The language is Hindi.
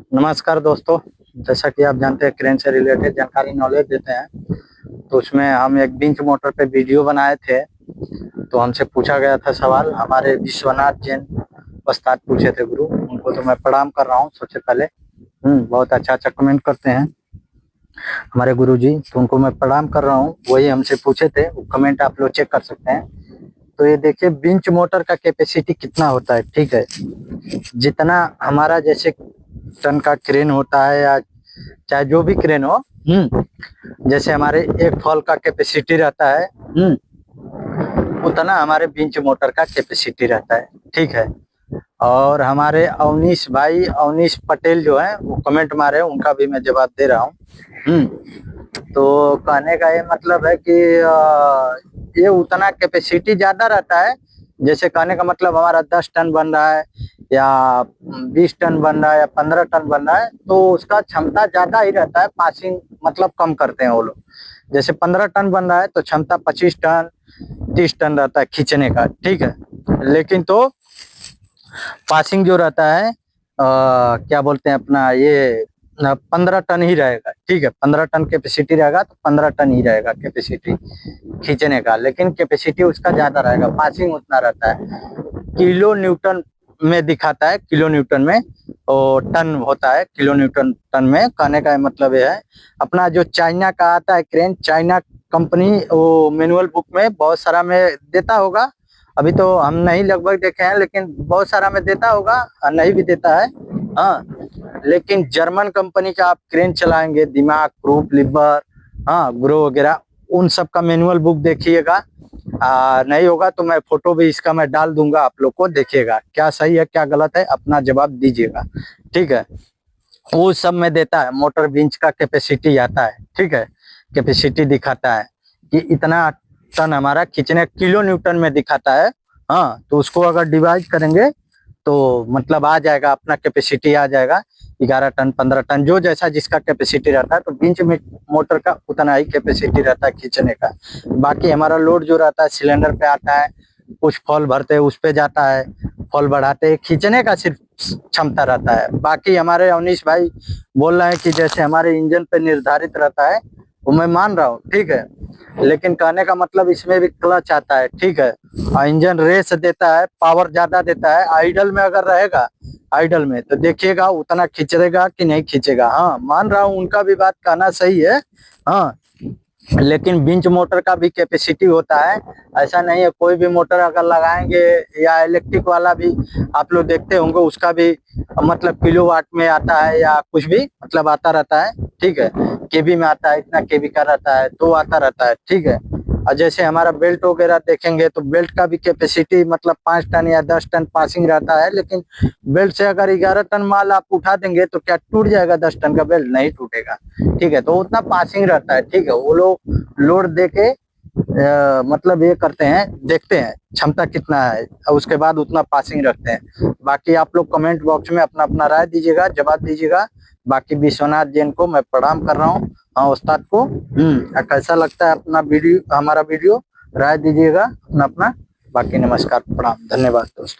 नमस्कार दोस्तों। जैसा कि आप जानते हैं, क्रेन से रिलेटेड जानकारी नॉलेज देते हैं। तो उसमें हम एक बिंच मोटर पे वीडियो बनाए थे। तो हमसे पूछा गया था सवाल, हमारे विश्वनाथ जैन उस्ताद पूछे थे गुरु, उनको तो मैं प्रणाम कर रहा हूँ सबसे पहले। बहुत अच्छा अच्छा कमेंट करते हैं हमारे गुरु जी, तो उनको मैं प्रणाम कर रहा हूँ। वही हमसे पूछे थे, वो कमेंट आप लोग चेक कर सकते हैं। तो ये देखिए, बिंच मोटर का कैपेसिटी कितना होता है। ठीक है, जितना हमारा जैसे टन का क्रेन होता है या चाहे जो भी क्रेन हो, जैसे हमारे एक फॉल का कैपेसिटी रहता है, उतना हमारे बिंच मोटर का कैपेसिटी रहता है। ठीक है। और हमारे अवनीश भाई, अवनीश पटेल जो है, वो कमेंट मारे, उनका भी मैं जवाब दे रहा हूँ। तो कहने का ये मतलब है कि ये उतना कैपेसिटी ज्यादा रहता है। जैसे कहने का मतलब हमारा 10 टन बन रहा है या 20 टन बन रहा है या 15 टन बन रहा है, तो उसका क्षमता ज्यादा ही रहता है। पासिंग मतलब कम करते हैं वो लोग। जैसे 15 टन बन रहा है तो क्षमता 25 टन 30 टन रहता है खींचने का। ठीक है। लेकिन तो पासिंग जो रहता है क्या बोलते हैं अपना, ये 15 टन ही रहेगा। ठीक है, 15 टन कैपेसिटी रहेगा तो 15 टन ही रहेगा कैपेसिटी खींचने का, लेकिन कैपेसिटी उसका ज्यादा रहेगा, पासिंग उतना रहता है। किलो न्यूटन में दिखाता है, किलो न्यूटन में, और टन होता है किलो न्यूटन टन में। कहने का मतलब यह है, अपना जो चाइना का आता है क्रेन, चाइना कंपनी, वो मैनुअल बुक में बहुत सारा में देता होगा। अभी तो हम नहीं लगभग देखे हैं, लेकिन बहुत सारा में देता होगा और नहीं भी देता है। हाँ, लेकिन जर्मन कंपनी का आप क्रेन चलाएंगे, दिमाग, क्रूप, लिवर, हाँ, ग्रो वगैरह, उन सब का मैनुअल बुक देखिएगा। नहीं होगा तो मैं फोटो भी इसका मैं डाल दूंगा, आप लोग को देखिएगा। क्या सही है क्या गलत है, अपना जवाब दीजिएगा। ठीक है। वो सब में देता है, मोटर बिंच का कैपेसिटी आता है। ठीक है, कैपेसिटी दिखाता है कि इतना टन हमारा खींचने, किलो न्यूटन में दिखाता है। हाँ, तो उसको अगर डिवाइड करेंगे तो मतलब आ जाएगा, अपना कैपेसिटी आ जाएगा 11 टन 15 टन, जो जैसा जिसका कैपेसिटी रहता है। तो बिंच में मोटर का उतना ही कैपेसिटी रहता है खींचने का। बाकी हमारा लोड जो रहता है सिलेंडर पे आता है, कुछ फॉल भरते हैं उस पे जाता है, फॉल बढ़ाते हैं, खींचने का सिर्फ क्षमता रहता है। बाकी हमारे अवनीश भाई बोल रहे हैं कि जैसे हमारे इंजन पे निर्धारित रहता है, वो मैं मान रहा हूँ। ठीक है, लेकिन कहने का मतलब इसमें भी क्लच आता है। ठीक है, और इंजन रेस देता है, पावर ज्यादा देता है। आइडल में अगर रहेगा, आइडल में तो देखिएगा उतना खींचेगा कि नहीं खींचेगा। हाँ, मान रहा हूँ, उनका भी बात कहना सही है। हाँ, लेकिन बिंच मोटर का भी कैपेसिटी होता है। ऐसा नहीं है कोई भी मोटर अगर लगाएंगे, या इलेक्ट्रिक वाला भी आप लोग देखते होंगे, उसका भी मतलब किलोवाट में आता है या कुछ भी मतलब आता रहता है। ठीक है, केबी में आता है, इतना केबी का रहता है तो आता रहता है। ठीक है। और जैसे हमारा बेल्ट वगैरह देखेंगे तो बेल्ट का भी कैपेसिटी मतलब 5 टन या 10 टन पासिंग रहता है। लेकिन बेल्ट से अगर 11 टन माल आप उठा देंगे तो क्या टूट जाएगा? 10 टन का बेल्ट नहीं टूटेगा। ठीक है, तो उतना पासिंग रहता है। ठीक है, वो लोग लोड दे के मतलब ये करते हैं, देखते हैं क्षमता कितना है, और उसके बाद उतना पासिंग रखते हैं। बाकी आप लोग कमेंट बॉक्स में अपना अपना राय दीजिएगा, जवाब दीजिएगा। बाकी विश्वनाथ जैन को मैं प्रणाम कर रहा हूँ, हाँ, उस्ताद को। कैसा लगता है अपना वीडियो, हमारा वीडियो, राय दीजिएगा अपना अपना। बाकी नमस्कार, प्रणाम, धन्यवाद दोस्तों।